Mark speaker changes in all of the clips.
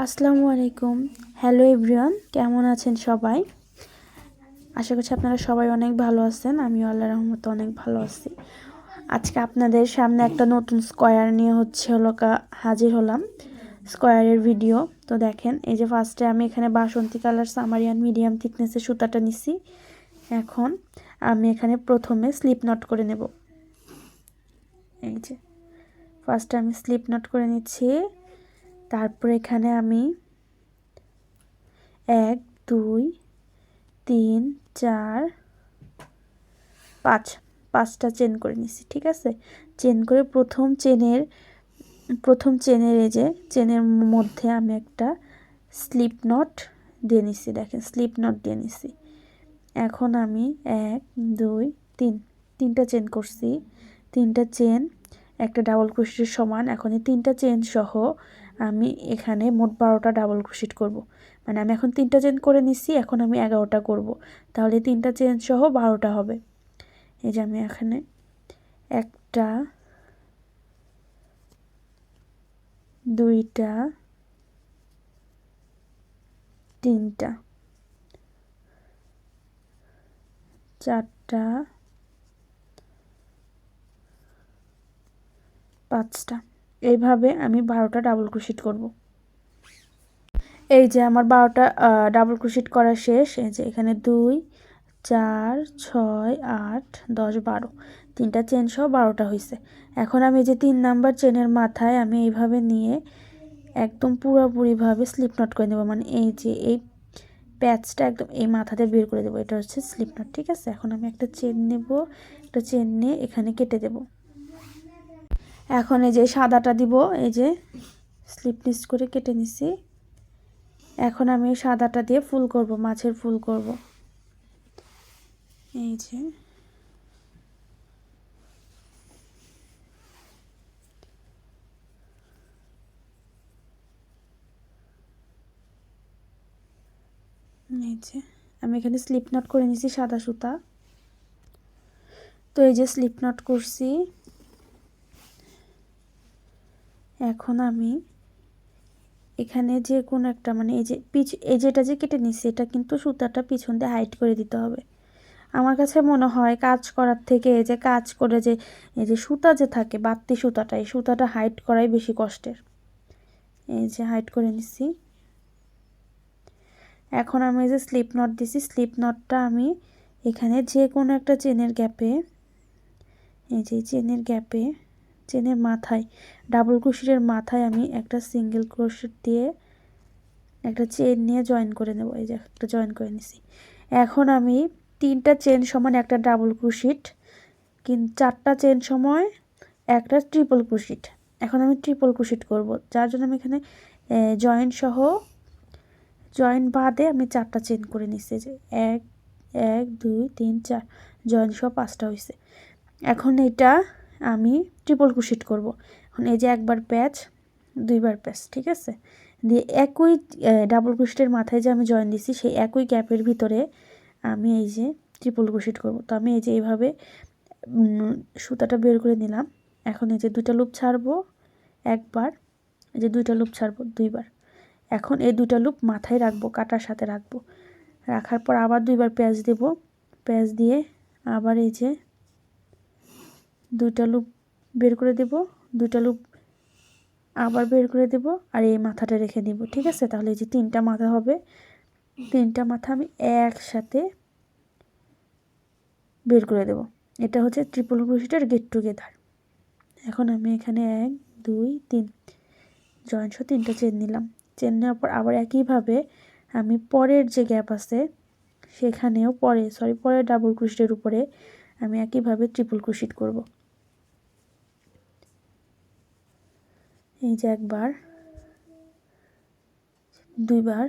Speaker 1: আসসালামু আলাইকুম। Hello everyone, কেমন আছেন সবাই? আশা করছি আপনারা সবাই অনেক ভালো আছেন। আমিও আল্লাহর রহমতে অনেক ভালো আছি। আজকে আপনাদের সামনে একটা নতুন স্কোয়ার নিয়ে হাজির হলাম। স্কোয়ারের ভিডিও তো দেখেন, এই যে ফার্স্টে আমি এখানে বাসন্তী কালার সামারিয়ান মিডিয়াম থিকনেসের সুতাটা নিছি। এখন আমি এখানে প্রথমে স্লিপ নট করে নেব। এই যে ফার্স্টে আমি স্লিপ নট করে নিচ্ছি। তারপর এখানে আমি 1 2 3 4 5 5টা চেন করে নিছি। ঠিক আছে, চেন করে প্রথম চেনের এই যে চেনের মধ্যে আমি একটা স্লিপ নট দিয়ে নিছি। দেখেন, স্লিপ নট দিয়ে নিছি। এখন আমি 1 2 3 তিনটা চেন করছি। তিনটা চেন একটা ডাবল ক্রোশেটের সমান। এখন এই তিনটা চেন সহ আমি এখানে মোট 12টা ডাবল ক্রোশেট করব। মানে আমি এখন তিনটা চেন করে নিছি, এখন আমি 11টা করব। তাহলে তিনটা চেন সহ 12টা হবে। এই যে আমি এখানে একটা, দুইটা, তিনটা, চারটা, পাঁচটা, এইভাবে আমি 12টা ডাবল ক্রোশেট করব। এই যে আমার 12টা ডাবল ক্রোশেট করা শেষ। এই যে এখানে 2 4 6 8 10 12 তিনটা চেন সহ 12টা হয়েছে। এখন আমি যে 3 নাম্বার চেনের মাথায় আমি এইভাবে নিয়ে একদম পুরোপুরিভাবে স্লিপ নট করে নেব। মানে এই যে এই প্যাচটা একদম এই মাথাতে বের করে দেবো। এটা হচ্ছে স্লিপ নট। ঠিক আছে, এখন আমি একটা চেন নেব, একটা চেন নিয়ে এখানে কেটে দেব। এখন এই যে সাদাটা দিব, এই যে স্লিপ নিচ করে কেটে নিছি। এখন আমি সাদাটা দিয়ে ফুল করব, মাছের ফুল করব। এই যে আমি এখানে স্লিপ নট করে নিছি সাদা সুতা। তো এই যে স্লিপ নট করছি। এখন আমি এখানে যে কোনো একটা, মানে এই যেটা যে কেটে নিছি, এটা কিন্তু সুতাটা পিছন দিয়ে হাইড করে দিতে হবে। আমার কাছে মনে হয় কাজ করার থেকে এই যে কাজ করে যে এই যে সুতা যে থাকে বাড়তি সুতাটা, এই সুতাটা হাইড করাই বেশি কষ্টের। এই যে হাইড করে নিছি। এখন আমি এই যে স্লিপ নট দিছি, স্লিপ নটটা আমি এখানে যে কোনো একটা চেনের গ্যাপে, এই যে চেনের গ্যাপে, চেনের মাথায়, ডাবল ক্রোশেটের মাথায় আমি একটা সিঙ্গেল ক্রোশেট দিয়ে একটা চেন নিয়ে জয়েন করে নেব। এই যে একটা জয়েন করে নিছি। এখন আমি 3টা চেন সমান একটা ডাবল ক্রোশেট, 4টা চেন সময় একটা ট্রিপল ক্রোশেট। এখন আমি ট্রিপল ক্রোশেট করব, যার জন্য আমি এখানে জয়েন বাদে আমি 4টা চেন করে নিচ্ছি। যে 1 1 2 3 4 জয়েন সহ 5টা হয়েছে। এখন এটা আমি ট্রিপল ক্রোশেট করব। এখন এই যে একবার প্যাচ, দুইবার প্যাচ। ঠিক আছে, দিয়ে একই ডাবল ক্রোশেটের মাথায় যে আমি জয়েন দিছি সেই একই গ্যাপের ভিতরে আমি এই যে ট্রিপল ক্রোশেট করব। তো আমি এই যে এইভাবে সুতাটা বের করে নিলাম। এখন এই যে 2টা লুপ ছাড়বো একবার, এই যে 2টা লুপ ছাড়বো দুইবার। এখন এই 2টা লুপ মাথায় রাখবো, কাটার সাথে রাখবো। রাখার পর আবার দুইবার প্যাচ দেব, প্যাচ দিয়ে আবার এই যে 2টা লুপ বের করে দেব, 2টা লুপ আবার বের করে দেব, আর এই মাথাটা রেখে দিব। ঠিক আছে, তাহলে এই যে 3টা মাথা হবে। 3টা মাথা আমি একসাথে বের করে দেব। এটা হচ্ছে ট্রিপল ক্রোশেটের গেট টুগেদার। এখন আমি এখানে 1 2 3 জয়েন সহ 3টা চেন নিলাম। চেন নেওয়ার পর আবার একইভাবে আমি পরের যে গ্যাপ আছে সেখানেও পরের ডাবল ক্রোশেটের উপরে আমি একইভাবে ট্রিপল ক্রোশেট করব। এই যে একবার, দুইবার,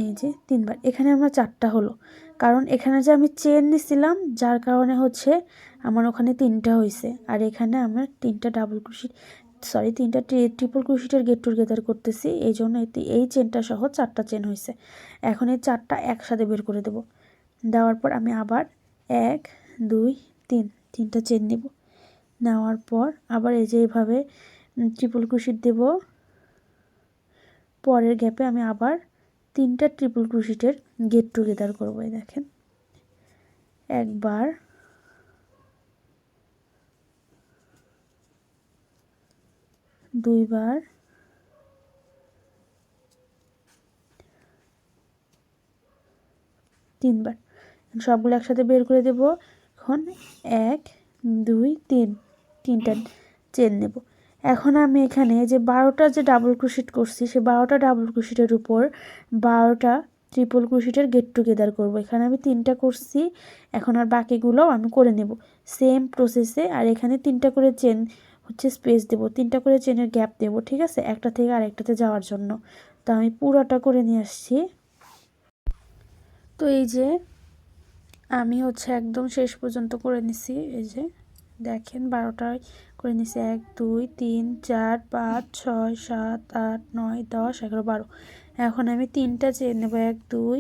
Speaker 1: এই যে 3বার। এখানে আমরা 4টা হলো, কারণ এখানে যে আমি চেন নিছিলাম যার কারণে হচ্ছে আমার ওখানে 3টা হয়েছে। আর এখানে আমরা 3টা ডাবল ক্রোশেট, 3টা ট্রিপল ক্রোশেটের গেট টুগেদার করতেছি, এই জন্য এই চেনটা সহ 4টা চেন হয়েছে। এখন এই 4টা একসাথে বের করে দেব। দেওয়ার পর আমি আবার 1 2 3 3টা চেন নেব। নেওয়ার পর আবার এই যে এইভাবে ট্রিপল ক্রোশেট দেব। পরের গ্যাপে আমি আবার 3টা ট্রিপল ক্রোশেটের গেট টুগেদার করব। এই দেখেন, একবার, দুইবার, তিনবার। সবগুলো একসাথে বের করে দেব। এখন 1 2 3 তিনটা চেন নেব। এখন আমি এখানে যে 12টা যে ডাবল ক্রোশেট করছি সেই 12টা ডাবল ক্রোশেটের উপর 12টা ট্রিপল ক্রোশেটের গেট টুগেদার করব। এখানে আমি 3টা করছি, এখন আর বাকিগুলো আমি করে নেব সেম প্রসেসে। আর এখানে 3টা করে চেন হচ্ছে স্পেস দেব, 3টা করে চেনের গ্যাপ দেব, ঠিক আছে, একটা থেকে আরেকটাতে যাওয়ার জন্য। তো আমি পুরোটা করে নিয়ে আসছি। তো এই যে আমি হচ্ছে একদম শেষ পর্যন্ত করে নিছি। এই যে দেখেন 12টায় করে নিছি, 1 2 3 4 5 6 7 8 9 10 11 12। এখন আমি 3টা চেন নেব, 1 2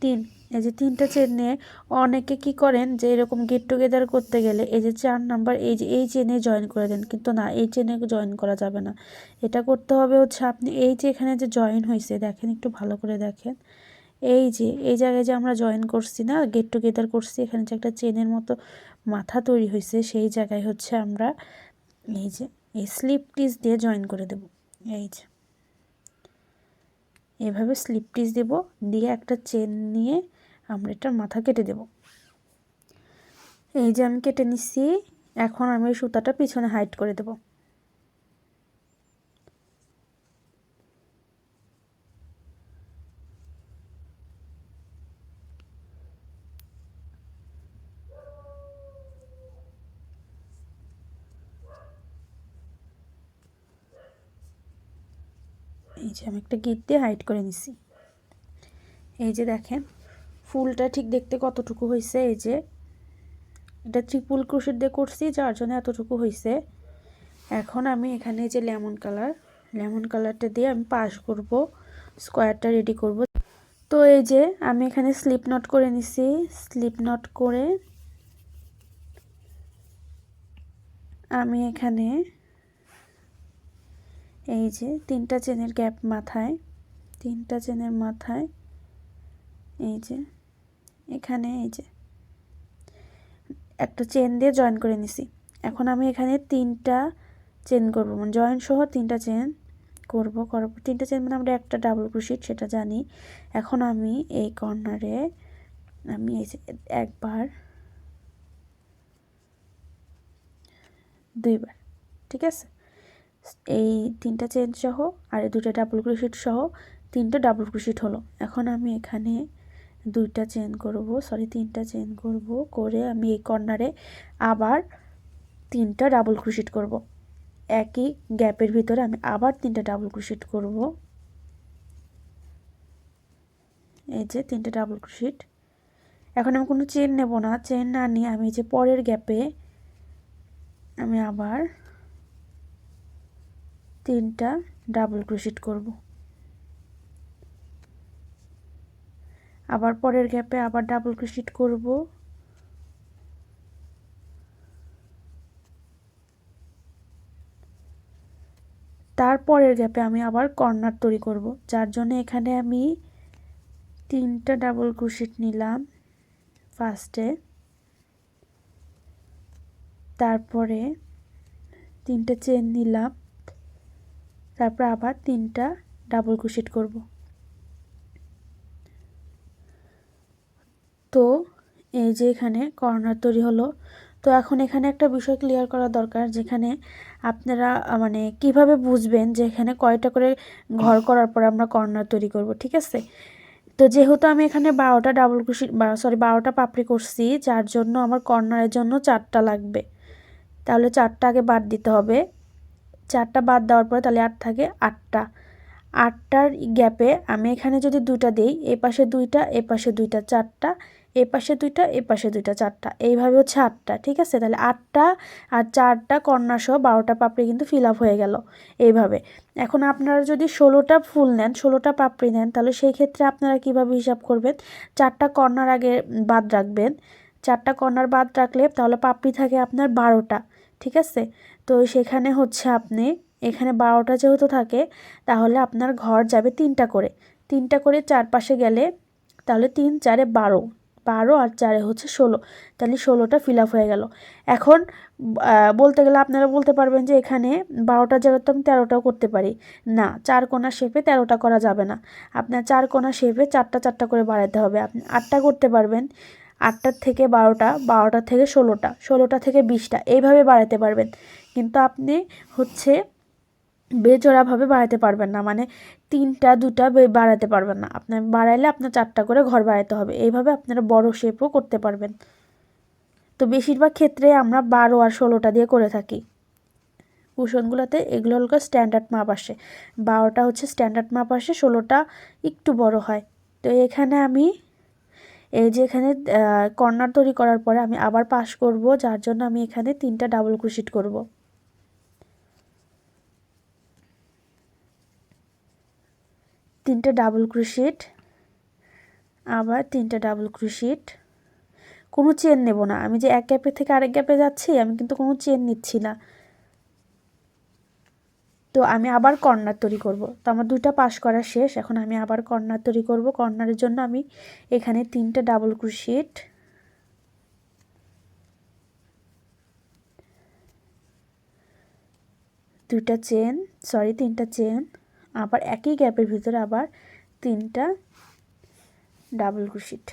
Speaker 1: 3। এই যে 3টা চেন নিয়ে অনেকে কি করেন যে এরকম গেট টুগেদার করতে গেলে এই যে 4 নাম্বার এই যে এই চেনে জয়েন করে দেন, কিন্তু না, এই চেনে জয়েন করা যাবে না। এটা করতে হবে হচ্ছে আপনি এই যে এখানে যে জয়েন হয়েছে দেখেন, একটু ভালো করে দেখেন, এই যে এই জায়গায় যে আমরা জয়েন করছি না, গেট টুগেদার করছি, এখানে যে একটা চেনের মতো মাথা তৈরি হয়েছে সেই জায়গায় হচ্ছে আমরা এই যে এই স্লিপ টিচ দিয়ে জয়েন করে দেব। এই যে এভাবে স্লিপ টিচ দেব, দিয়ে একটা চেন নিয়ে আমরা এটার মাথা কেটে দেব। এই যে আমি কেটে নিচ্ছি। এখন আমি এই সুতাটা পিছনে হাইড করে দেব। এই যে আমি একটা গিট দিয়ে হাইড করে নিছি। এই যে দেখেন ফুলটা ঠিক দেখতে কতটুকু হয়েছে। এই যে এটা ট্রিপল ক্রোশেট দিয়ে করছি যার জন্য এতটুকু হয়েছে। এখন আমি এখানে যে লেমন কালারটা দিয়ে আমি পাশ করব, স্কোয়ারটা রেডি করব। তো এই যে আমি এখানে স্লিপ নট করে নিছি। স্লিপ নট করে আমি এখানে এই যে 3টা চেনের গ্যাপ মাথায়, 3টা চেনের মাথায় এই যে এখানে এই যে একটা চেন দিয়ে জয়েন করে নিছি। এখন আমি এখানে 3টা চেন করব, মানে জয়েন সহ 3টা চেন করব। 3টা চেন মানে আমরা একটা ডাবল ক্রোশেট, সেটা জানি। এখন আমি এই কর্নারে আমি এই যে একবার, দুইবার, ঠিক আছে, এই 3টা চেন সহ আর এই 2টা ডাবল ক্রোশেট সহ 3টা ডাবল ক্রোশেট হলো। এখন আমি এখানে 2টা চেন করব, 3টা চেন করব, করে আমি এই কর্নারে আবার 3টা ডাবল ক্রোশেট করব। একই গ্যাপের ভিতরে আমি আবার 3টা ডাবল ক্রোশেট করব। এই যে 3টা ডাবল ক্রোশেট। এখন আমি কোনো চেন নেব না, চেন না নিয়ে আমি যে পরের গ্যাপে আমি আবার 3টা ডাবল ক্রোশেট করব। আবার পরের গ্যাপে আবার ডাবল ক্রোশেট করব। তারপরের গ্যাপে আমি আবার কর্নার তৈরি করব, যার জন্য এখানে আমি 3টা ডাবল ক্রোশেট নিলাম ফার্স্টে, তারপরে 3টা চেন নিলাম, তারপর আবার 3টা ডাবল ক্রোশেট করব। তো এই যে এখানে কর্নার তৈরি হলো। তো এখন এখানে একটা বিষয় ক্লিয়ার করা দরকার, যেখানে আপনারা মানে কিভাবে বুঝবেন যে এখানে কয়টা করে ঘর করার পর আমরা কর্নার তৈরি করব, ঠিক আছে। তো যেহেতু আমি এখানে 12টা ডাবল ক্রোশেট 12টা পাপড়ি করছি, যার জন্য আমার কর্নারের জন্য 4টা লাগবে। তাহলে 4টা আগে বাদ দিতে হবে। 4টা বাদ দেওয়ার পরে তাহলে 8 থাকে 8টা। 8টার গ্যাপে আমি এখানে যদি 2টা দিই, এ পাশে 2টা, এ পাশে 2টা, 4টা, এ পাশে 2টা, এ পাশে 2টা, 4টা, এইভাবে হচ্ছে 8টা, ঠিক আছে। তাহলে 8টা আর 4টা কর্নার সহ 12টা পাপড়ি কিন্তু ফিল আপ হয়ে গেল এইভাবে। এখন আপনারা যদি 16টা ফুল নেন, 16টা পাপড়ি নেন, তাহলে সেই ক্ষেত্রে আপনারা কিভাবে হিসাব করবেন, 4টা কর্নার আগে বাদ রাখবেন। 4টা কর্নার বাদ রাখলে তাহলে পাপড়ি থাকে আপনার 12টা, ঠিক আছে। তো সেখানে হচ্ছে আপনি এখানে 12টা যেহেতু থাকে তাহলে আপনার ঘর যাবে 3টা করে, 3টা করে চারপাশে গেলে তাহলে 3 4 12, 12 আর 4 হচ্ছে 16, তাহলে 16টা ফিল আপ হয়ে গেল। এখন বলতে গেলে আপনারা বলতে পারবেন যে এখানে 12টার জায়গায় তো আমি 13টাও করতে পারি। না, 4 কোণা শেপে 13টা করা যাবে না, আপনার 4 কোণা শেপে 4টা 4টা করে বাড়াতে হবে। আপনি 8টা করতে পারবেন, 8টার থেকে 12টা, 12টার থেকে 16টা, 16টা থেকে 20টা, এইভাবে বাড়াতে পারবেন। কিন্তু আপনি হচ্ছে বেজোড়াভাবে বাড়াতে পারবেন না, মানে 3টা 2টা বাড়াতে পারবেন না। আপনার বাড়াইলে আপনার 4টা করে ঘর বাড়াতে হবে, এইভাবে আপনারা বড় শেপও করতে পারবেন। তো বেশিরভাগ ক্ষেত্রে আমরা 12 আর 16টা দিয়ে করে থাকি কুশনগুলোতে। এগুলো হলো স্ট্যান্ডার্ড মাপ আসে, 12টা হচ্ছে স্ট্যান্ডার্ড মাপ আসে, 16টা একটু বড় হয়। তো এখানে আমি এই যে এখানে কর্নার তৈরি করার পরে আমি আবার পাশ করব, যার জন্য আমি এখানে 3টা ডাবল ক্রোশেট করব। 3টা ডাবল ক্রোশেট, আবার 3টা ডাবল ক্রোশেট, কোনো চেন নেব না। আমি যে এক গ্যাপে থেকে আরেক গ্যাপে যাচ্ছি আমি কিন্তু কোনো চেন নিচ্ছি না। তো আমি আবার কর্নার তৈরি করব। তো আমার 2টা পাশ করা শেষ, এখন আমি আবার কর্নার তৈরি করব। কর্নারের জন্য আমি এখানে 3টা ডাবল ক্রোশেট, 2টা চেন, 3টা চেন, আবার একই গ্যাপের ভিতরে আবার 3টা ডাবল ক্রোশেট।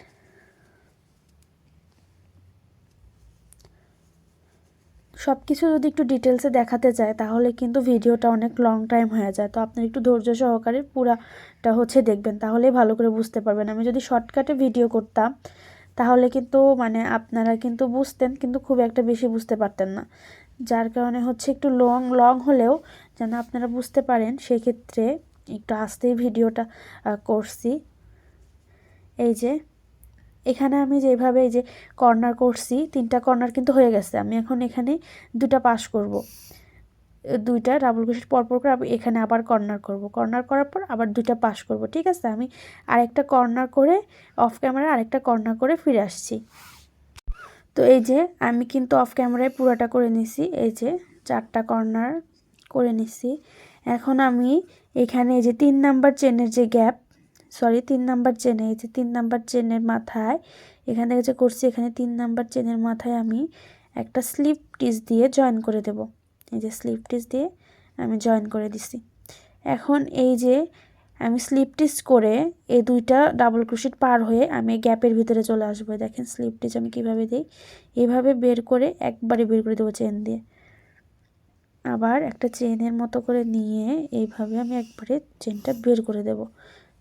Speaker 1: সব কিছু যদি একটু ডিটেলসে দেখাতে চায় তাহলে কিন্তু ভিডিওটা অনেক লং টাইম হয়ে যায়। তো আপনার একটু ধৈর্য সহকারে পুরাটা হচ্ছে দেখবেন, তাহলেই ভালো করে বুঝতে পারবেন। আমি যদি শর্টকাটে ভিডিও করতাম তাহলে কিন্তু মানে আপনারা কিন্তু বুঝতেন, কিন্তু খুব একটা বেশি বুঝতে পারতেন না। যার কারণে হচ্ছে একটু লং হলেও যেন আপনারা বুঝতে পারেন, সেক্ষেত্রে একটু আস্তেই ভিডিওটা করছি। এই যে এখানে আমি যেভাবে এই যে কর্নার করছি, 3টা কর্নার কিন্তু হয়ে গেছে। আমি এখন এখানে 2টা পাশ করব, 2টা ডাবল ক্রোশেট পরপর করে এখানে আবার কর্নার করব। কর্নার করার পর আবার 2টা পাশ করব, ঠিক আছে। আমি আরেকটা কর্নার করে অফ ক্যামেরা আরেকটা কর্নার করে ফিরে আসছি। তো এই যে আমি কিন্তু অফ ক্যামেরায় পুরোটা করে নিছি, এই যে 4টা কর্নার করে নিছি। এখন আমি এখানে এই যে 3 নাম্বার চেনের যে গ্যাপ, 3 নাম্বার চেনে, এই যে 3 নাম্বার চেনের মাথায় এখান থেকে যে করছি, এখানে 3 নাম্বার চেনের মাথায় আমি একটা স্লিপ স্টিচ দিয়ে জয়েন করে দেব। এই যে স্লিপ স্টিচ দিয়ে আমি জয়েন করে দিছি। এখন এই যে আমি স্লিপ স্টিচ করে এই 2টা ডাবল ক্রোশেট পার হয়ে আমি গ্যাপের ভিতরে চলে আসবো। দেখেন স্লিপ স্টিচ আমি কীভাবে দিই, এইভাবে বের করে একবারে বের করে দেবো চেন দিয়ে। আবার একটা চেনের মতো করে নিয়ে এইভাবে আমি একবারে চেনটা বের করে দেব।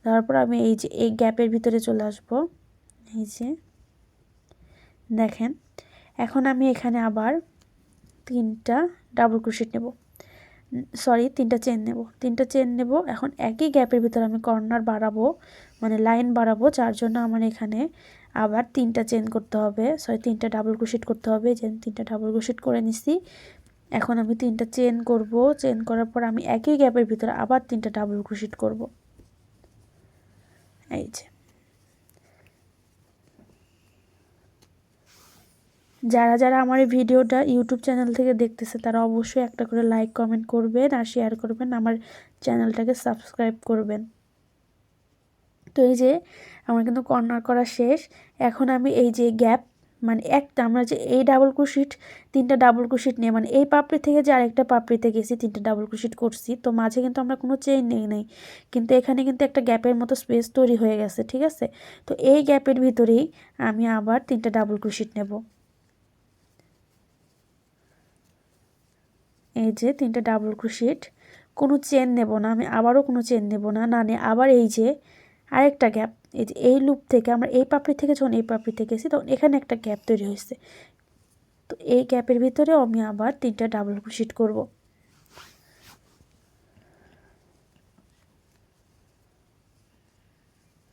Speaker 1: তারপর আমি এই যে এই গ্যাপের ভিতরে চলে আসব। এই যে দেখেন, এখন আমি এখানে আবার 3টা ডাবল ক্রোশেট নেব, 3টা চেন নেব, 3টা চেন নেব। এখন একই গ্যাপের ভিতরে আমি কর্নার বাড়াবো, মানে লাইন বাড়াবো, যার জন্য আমার এখানে আবার 3টা চেন করতে হবে, 3টা ডাবল ক্রোশেট করতে হবে। যে 3টা ডাবল ক্রোশেট করে নিছি, এখন আমি 3টা চেন করব। চেন করার পর আমি একই গ্যাপের ভিতরে আবার 3টা ডাবল ক্রোশেট করব। এই যে যারা যারা আমার এই ভিডিওটা ইউটিউব চ্যানেল থেকে দেখতেছে তারা অবশ্যই একটা করে লাইক কমেন্ট করবেন আর শেয়ার করবেন, আমার চ্যানেলটাকে সাবস্ক্রাইব করবেন। তো এই যে আমার কিন্তু কর্নার করা শেষ। এখন আমি এই যে গ্যাপ, মানে একটা আমরা যে এই ডাবল ক্রোশেট 3টা ডাবল ক্রোশেট নিয়ে, মানে এই পাপড়ি থেকে যে আরেকটা পাপড়িতে গেছি 3টা ডাবল ক্রোশেট করছি, তো মাঝে কিন্তু আমরা কোনো চেইন নেই নাই, কিন্তু এখানে কিন্তু একটা গ্যাপের মতো স্পেস তৈরি হয়ে গেছে, ঠিক আছে। তো এই গ্যাপের ভিতরেই আমি আবার 3টা ডাবল ক্রোশেট নেব। এই যে 3টা ডাবল ক্রোশেট, কোনো চেন নেব না, আমি আবারও কোনো চেন নেব না, না নিয়ে আবার এই যে আরেকটা গ্যাপ, এই যে এই লুপ থেকে আমরা এই পাপড়ি থেকে যখন এই পাপড়ি থেকে গেছি তখন এখানে একটা গ্যাপ তৈরি হয়েছে। তো এই গ্যাপের ভিতরেও আমি আবার 3টা ডাবল ক্রোশেট করব।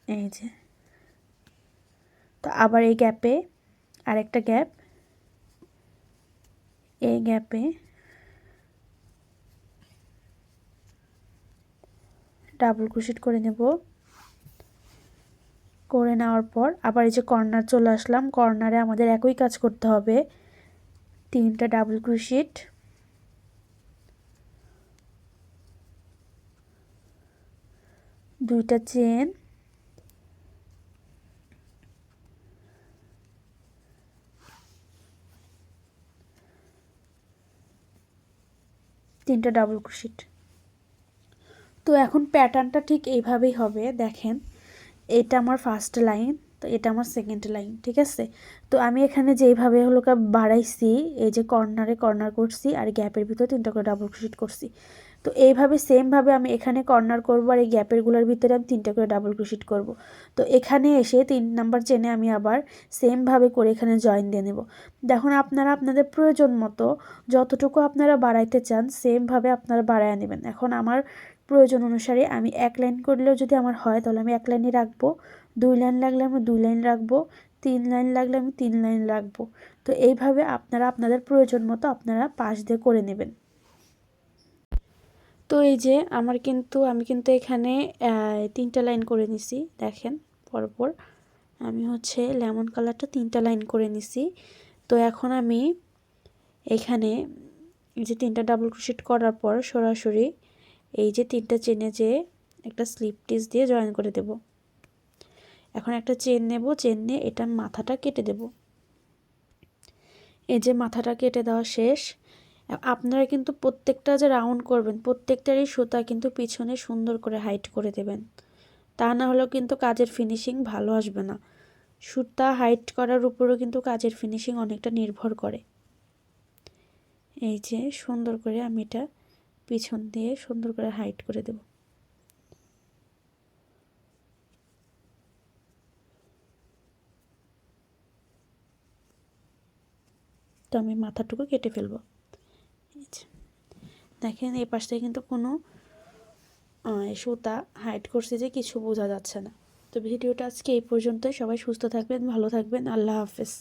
Speaker 1: এই যে, তো আবার এই গ্যাপে আরেকটা গ্যাপ, এই গ্যাপে ডাবল ক্রোশেট করে নেব। করে নেওয়ার পর আবার এই যে কর্নার চলে আসলাম, কর্নারে আমাদের একই কাজ করতে হবে। 3টা ডাবল ক্রোশেট, 2টা চেন, 3টা ডাবল ক্রোশেট। তো এখন প্যাটার্নটা ঠিক এইভাবেই হবে। দেখেন, এটা আমার ফার্স্ট লাইন, তো এটা আমার সেকেন্ড লাইন, ঠিক আছে। তো আমি এখানে যেইভাবে হলো বাড়াইছি, এই যে কর্নারে কর্নার করছি আর গ্যাপের ভিতরে 3টা করে ডাবল ক্রোশেট করছি। তো এইভাবে সেমভাবে আমি এখানে কর্নার করবো আর এই গ্যাপেরগুলোর ভিতরে আমি 3টা করে ডাবল ক্রোশেট করব। তো এখানে এসে 3 নাম্বার চেনে আমি আবার সেমভাবে করে এখানে জয়েন দিয়ে নেব। দেখুন, আপনারা আপনাদের প্রয়োজন মতো যতটুকু আপনারা বাড়াইতে চান সেমভাবে আপনারা বাড়ায় নেবেন। এখন আমার প্রয়োজন অনুসারে আমি 1 লাইন করলেও যদি আমার হয় তাহলে আমি 1 লাইনই রাখবো, 2 লাইন লাগলে আমি 2 লাইন রাখবো, 3 লাইন লাগলে আমি 3 লাইন রাখবো। তো এইভাবে আপনারা আপনাদের প্রয়োজন মতো আপনারা পাশ দিয়ে করে নেবেন। তো এই যে আমি কিন্তু এখানে 3টা লাইন করে নিছি। দেখেন, পরপর আমি হচ্ছে লেমন কালারটা 3টা লাইন করে নিছি। তো এখন আমি এখানে এই যে 3টা ডাবল ক্রোশেট করার পর সরাসরি এই যে 3টা চেনে যে একটা স্লিপ স্টিচ দিয়ে জয়েন করে দেব। এখন একটা চেন নেব, চেন নিয়ে এটার মাথাটা কেটে দেব। এই যে মাথাটা কেটে দেওয়া শেষ। আপনারা কিন্তু প্রত্যেকটা যে রাউন্ড করবেন প্রত্যেকটারই সুতা কিন্তু পিছনে সুন্দর করে হাইট করে দেবেন, তা না হলেও কিন্তু কাজের ফিনিশিং ভালো আসবে না। সুতা হাইট করার উপরও কিন্তু কাজের ফিনিশিং অনেকটা নির্ভর করে। এই যে সুন্দর করে আমি এটা পিছন দিয়ে সুন্দর করে হাইট করে দেব। তো আমি মাথাটুকু কেটে ফেলবো। দেখেন, এই পাশ থেকে কিন্তু কোনো সুতা হাইড করছে যে কিছু বোঝা যাচ্ছে না। তো ভিডিওটা আজকে এই পর্যন্তই। সবাই সুস্থ থাকবেন, ভালো থাকবেন। আল্লাহ হাফেজ।